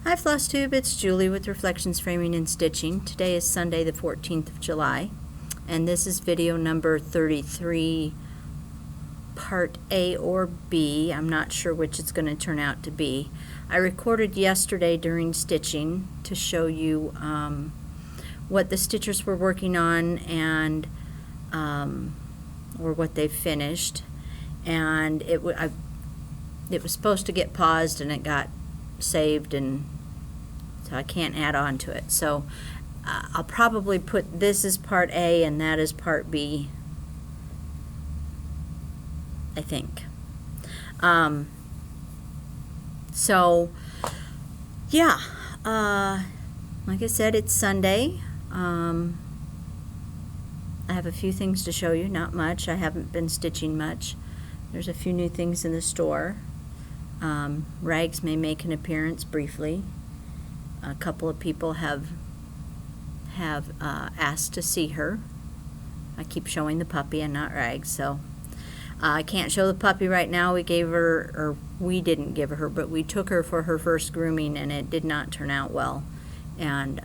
Hi Floss Tube, it's Julie with Reflections Framing and Stitching. Today is Sunday the 14th of July, and this is video number 33, part A or B. I'm not sure which it's going to turn out to be. I recorded yesterday during stitching to show you what the stitchers were working on and or what they've finished, and it was supposed to get paused and it got saved, and so I can't add on to it. So I'll probably put this as part A and that is part B, I think. So yeah, like I said, it's Sunday. I have a few things to show you, not much. I haven't been stitching much. There's a few new things in the store. Rags may make an appearance briefly. A couple of people have asked to see her. I keep showing the puppy and not Rags, so I can't show the puppy right now. We gave her, or we didn't give her, but we took her for her first grooming, and it did not turn out well, and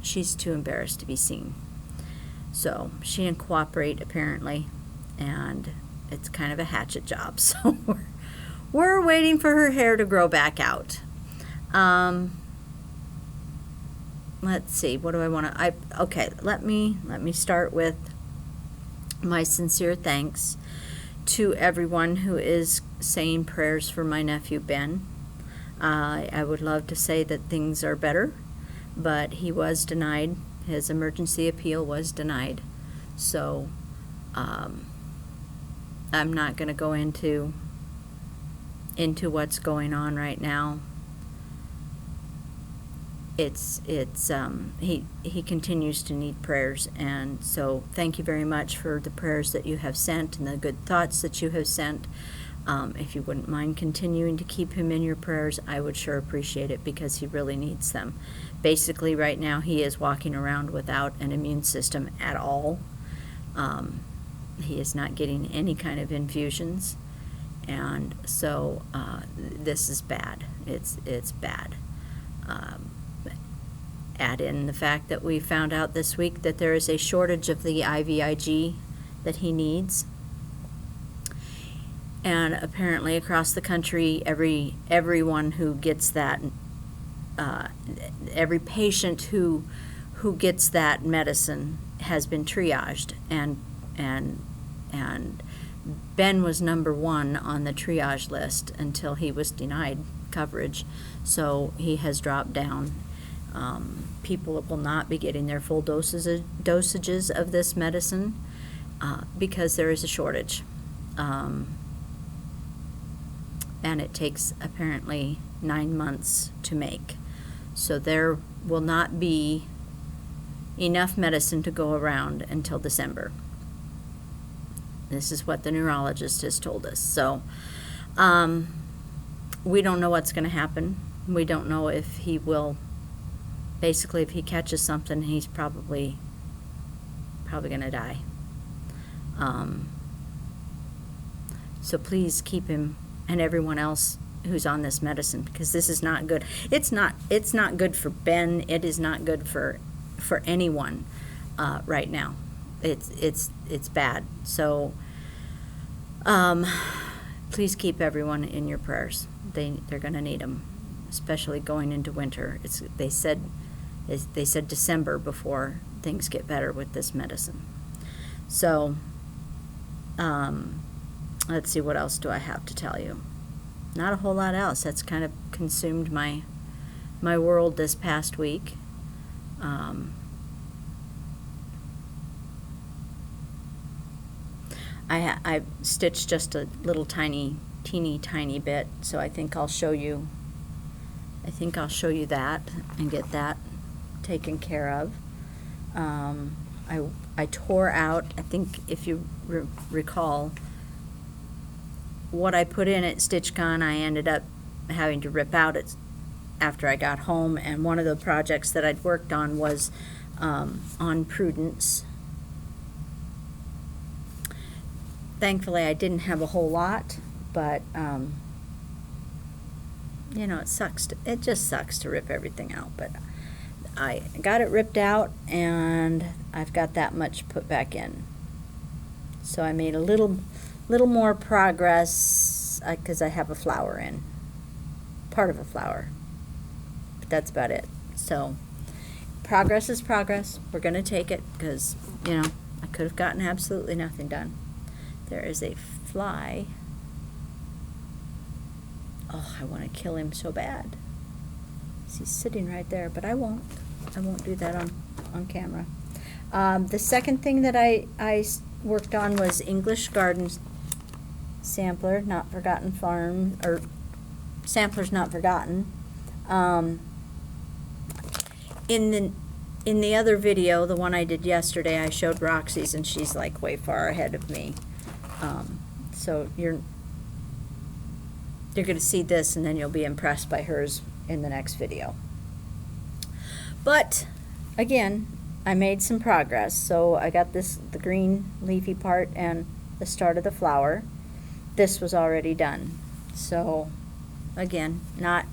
she's too embarrassed to be seen. So she didn't cooperate apparently, and it's kind of a hatchet job. So we're waiting for her hair to grow back out. Let's see, what do I want to, okay, let me start with my sincere thanks to everyone who is saying prayers for my nephew Ben. I would love to say that things are better, but he was denied. His emergency appeal was denied. So I'm not going to go into what's going on right now. He continues to need prayers, and so thank you very much for the prayers that you have sent and the good thoughts that you have sent. If you wouldn't mind continuing to keep him in your prayers, I would sure appreciate it, because he really needs them. Basically right now he is walking around without an immune system at all. He is not getting any kind of infusions, and so this is bad. It's bad. Add in the fact that we found out this week that there is a shortage of the IVIG that he needs, and apparently across the country everyone who gets that, every patient who gets that medicine has been triaged, and Ben was number one on the triage list until he was denied coverage, so he has dropped down. People will not be getting their full dosages of this medicine because there is a shortage. And it takes apparently 9 months to make. So there will not be enough medicine to go around until December. This is what the neurologist has told us. So we don't know what's going to happen. We don't know if he will. Basically, if he catches something, he's probably going to die. So please keep him and everyone else who's on this medicine, because this is not good. It's not good for Ben. It is not good for anyone right now. It's bad. So please keep everyone in your prayers. They're going to need them, especially going into winter. They said December before things get better with this medicine. So let's see, what else do I have to tell you? Not a whole lot else. That's kind of consumed my world this past week. I stitched just a little teeny tiny bit, so I think I'll show you that and get that taken care of. I tore out, I think if you recall, what I put in at StitchCon, I ended up having to rip out it after I got home, and one of the projects that I'd worked on was on Prudence. Thankfully I didn't have a whole lot, but you know, it just sucks to rip everything out, but I got it ripped out and I've got that much put back in. So I made a little more progress because I have a flower in, part of a flower, but that's about it. So progress is progress. We're going to take it because, you know, I could have gotten absolutely nothing done. There is a fly. Oh, I want to kill him so bad. He's sitting right there, but I won't. I won't do that on camera. The second thing that I worked on was English Garden Sampler, Not Forgotten Farm, or Samplers Not Forgotten. In the other video, the one I did yesterday, I showed Roxy's, and she's like way far ahead of me. So you're going to see this, and then you'll be impressed by hers in the next video. But again, I made some progress. So I got the green leafy part and the start of the flower. This was already done. So again, not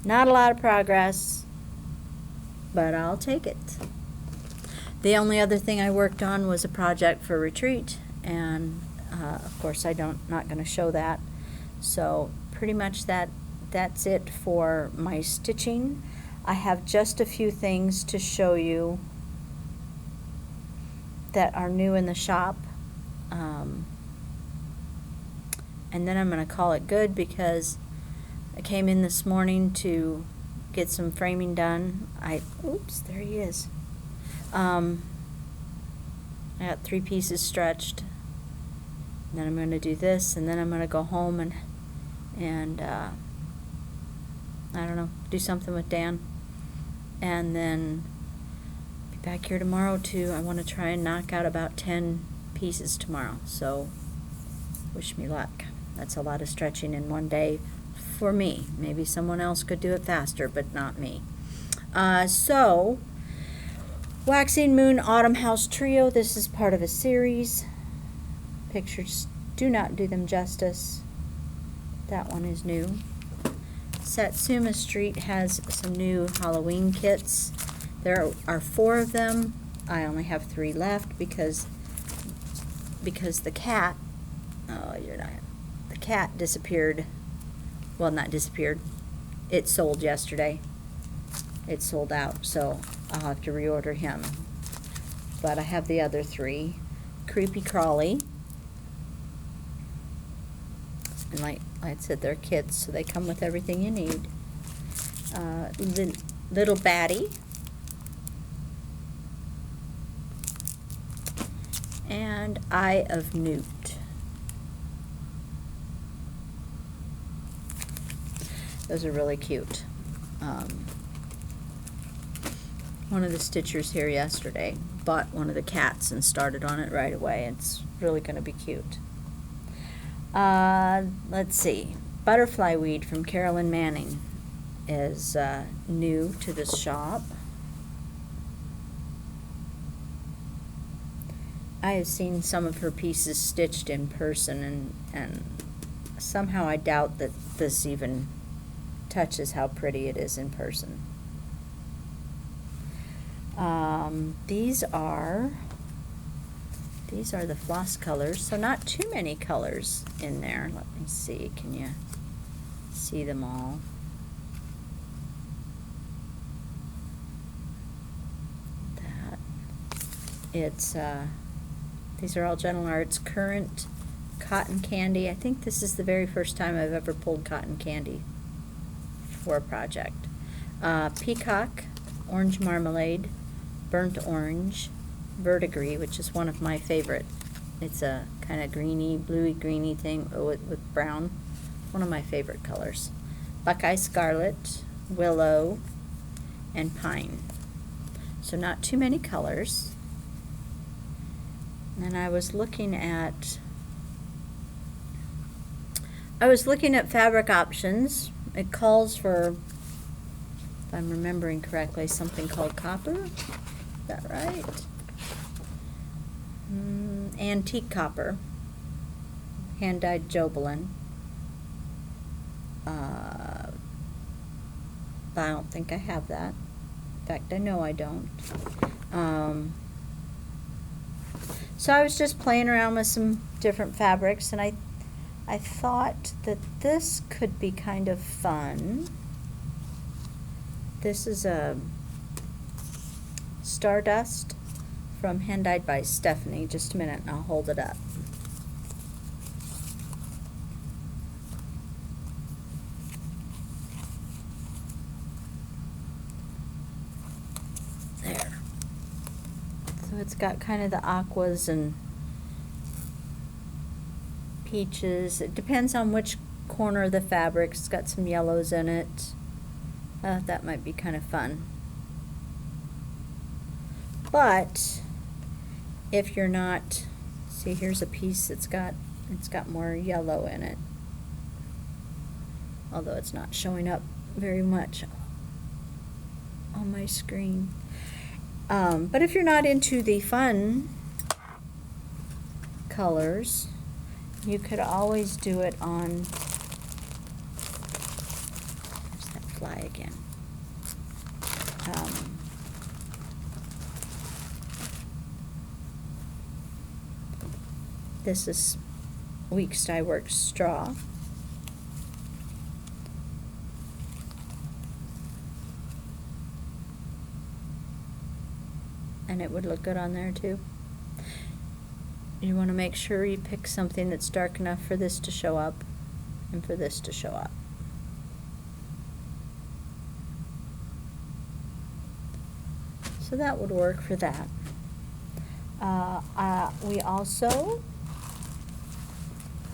a lot of progress, but I'll take it. The only other thing I worked on was a project for retreat, and of course not going to show that. So pretty much that's it for my stitching. I have just a few things to show you that are new in the shop, and then I'm going to call it good because I came in this morning to get some framing done. Oops, there he is. I got 3 pieces stretched. And then I'm going to do this, and then I'm going to go home and I don't know, do something with Dan. And then be back here tomorrow too. I want to try and knock out about 10 pieces tomorrow. So wish me luck. That's a lot of stretching in one day for me. Maybe someone else could do it faster, but not me. So Waxing Moon Autumn House Trio. This is part of a series. Pictures do not do them justice. That one is new. Satsuma Street has some new Halloween kits. There are 4 of them. I only have 3 left because the cat, the cat disappeared. Well, not disappeared. It sold yesterday. It sold out, so I'll have to reorder him. But I have the other 3. Creepy Crawly. And like I said, they're kits, so they come with everything you need. Little Batty. And Eye of Newt. Those are really cute. One of the stitchers here yesterday bought one of the cats and started on it right away. It's really going to be cute. Let's see. Butterfly Weed from Carolyn Manning is new to this shop. I have seen some of her pieces stitched in person, and somehow I doubt that this even touches how pretty it is in person. These are the floss colors, so not too many colors in there. Let me see, can you see them all? It's these are all Gentle Arts Current Cotton Candy. I think this is the very first time I've ever pulled cotton candy for a project. Peacock, Orange Marmalade, Burnt Orange, Verdigris, which is one of my favorite. It's a kind of greeny, bluey, greeny thing with brown. One of my favorite colors. Buckeye Scarlet, Willow, and Pine. So not too many colors. And I was looking at fabric options. It calls for, if I'm remembering correctly, something called copper. Is that right? Antique copper, hand-dyed Jobelin. but I don't think I have that. In fact, I know I don't. So I was just playing around with some different fabrics, and I thought that this could be kind of fun. This is a Stardust from Hand Dyed by Stephanie. Just a minute and I'll hold it up. There. So it's got kind of the aquas and peaches. It depends on which corner of the fabric. It's got some yellows in it. That might be kind of fun. But if you're not, see, here's a piece that's got, it's got more yellow in it, although it's not showing up very much on my screen. But if you're not into the fun colors, you could always do it on, there's that fly again. This is Weeks Dye Works straw. And it would look good on there too. You want to make sure you pick something that's dark enough for this to show up and for this to show up. So that would work for that. We also,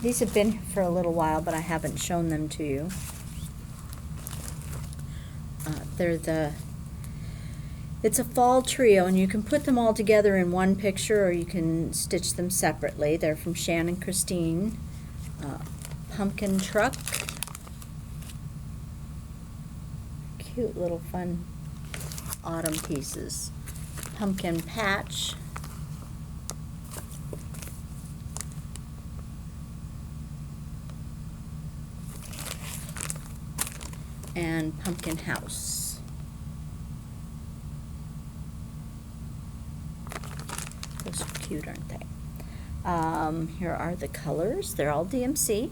these have been for a little while, but I haven't shown them to you. It's a fall trio, and you can put them all together in one picture, or you can stitch them separately. They're from Shan and Christine. Pumpkin Truck. Cute little fun autumn pieces. Pumpkin Patch. And Pumpkin House. Those are cute, aren't they? Here are the colors. They're all DMC.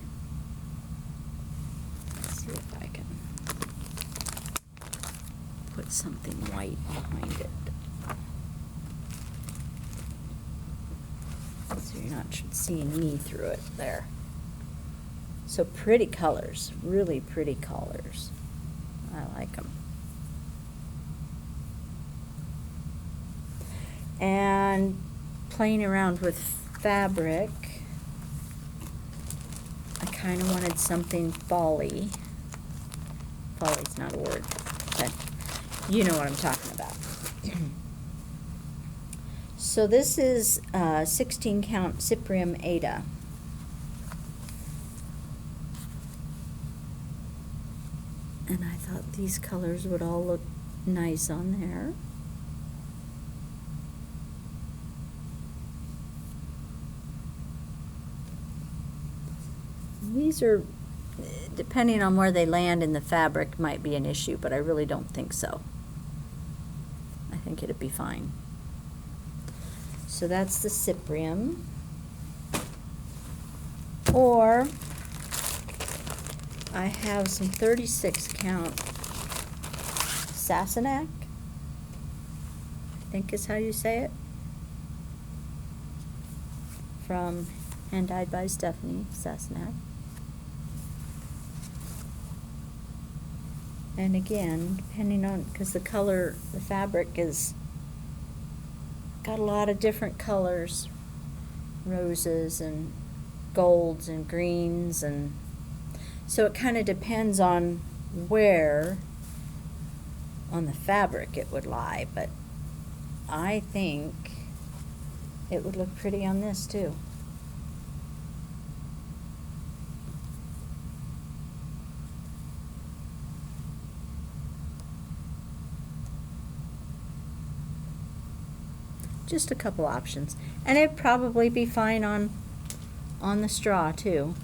Let's see if I can put something white behind it, so you're not seeing me through it there. So pretty colors, really pretty colors. I like them. And playing around with fabric, I kind of wanted something fall-y. Fall-y's not a word, but you know what I'm talking about. So this is 16 count Cyprium Ada. And I thought these colors would all look nice on there. These are, depending on where they land in the fabric, might be an issue, but I really don't think so. I think it'd be fine. So that's the Cyprium. Or I have some 36 count Sassenach, I think is how you say it, from Hand Dyed by Stephanie, Sassenach. And again, depending on, because the color, the fabric is got a lot of different colors, roses and golds and greens, and so it kind of depends on where on the fabric it would lie, but I think it would look pretty on this too. Just a couple options, and it'd probably be fine on the straw too.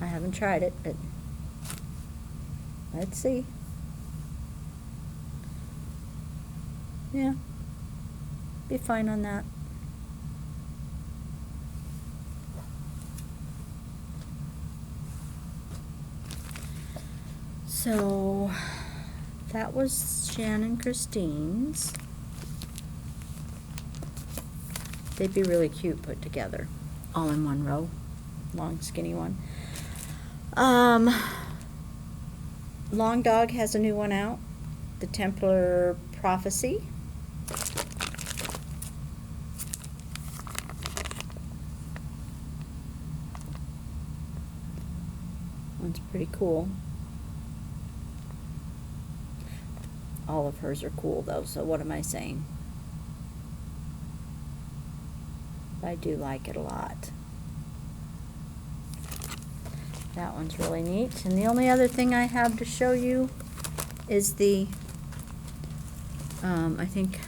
I haven't tried it, but Let's see. Yeah, be fine on that. So that was Shan and Christine's. They'd be really cute put together, all in one row, long skinny one. Long Dog has a new one out, the Templar Prophecy. One's pretty cool. All of hers are cool though, so what am I saying? I do like it a lot. That one's really neat. And the only other thing I have to show you is the, I think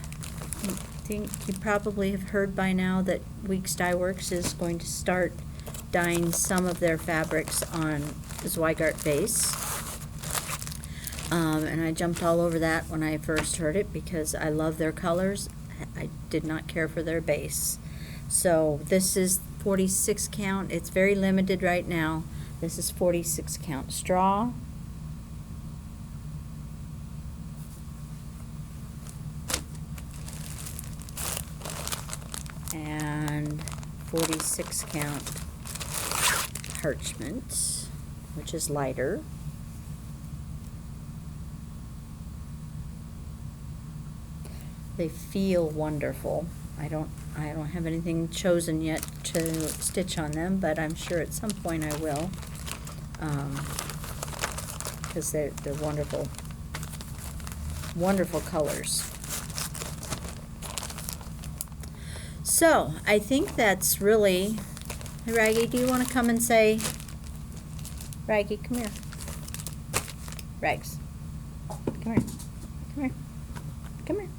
you probably have heard by now that Weeks Dye Works is going to start dyeing some of their fabrics on Zweigart base. And I jumped all over that when I first heard it because I love their colors. I did not care for their base. So this is 46 count. It's very limited right now. This is 46 count straw. And 46 count parchment, which is lighter. They feel wonderful. I don't have anything chosen yet to stitch on them, but I'm sure at some point I will, because they're wonderful, wonderful colors. So I think that's really. Hey, Raggy, do you want to come and say? Raggy, come here. Rags, come here. Come here. Come here.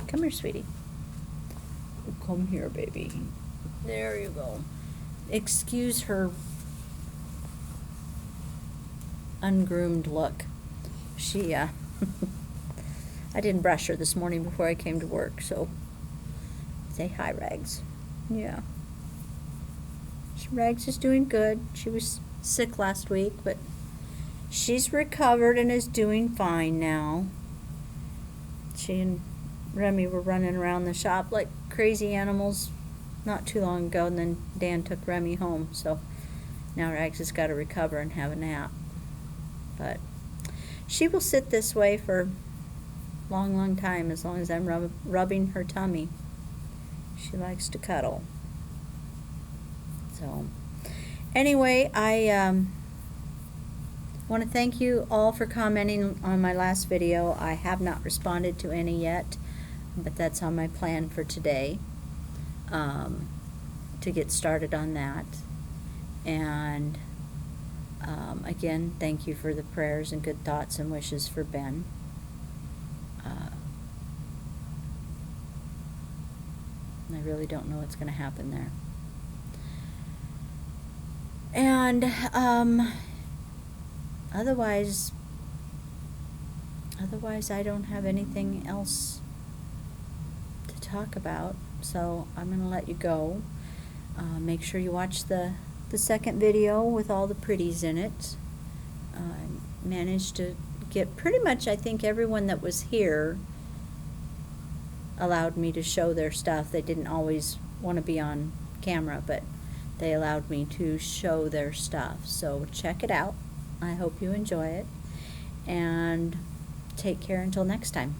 Come here, sweetie. Come here, baby. There you go. Excuse her ungroomed look. She, I didn't brush her this morning before I came to work, so say hi, Rags. Yeah. Rags is doing good. She was sick last week, but she's recovered and is doing fine now. She and Remy were running around the shop like crazy animals not too long ago, and then Dan took Remy home, so now Rags has got to recover and have a nap. But she will sit this way for a long, long time, as long as I'm rubbing her tummy. She likes to cuddle. So anyway, I want to thank you all for commenting on my last video. I have not responded to any yet, but that's on my plan for today, to get started on that. And again, thank you for the prayers and good thoughts and wishes for Ben. I really don't know what's going to happen there. And otherwise I don't have anything else to talk about, so I'm going to let you go. Make sure you watch the second video with all the pretties in it. I managed to get pretty much, I think, everyone that was here allowed me to show their stuff. They didn't always want to be on camera, but they allowed me to show their stuff. So check it out. I hope you enjoy it, and take care until next time.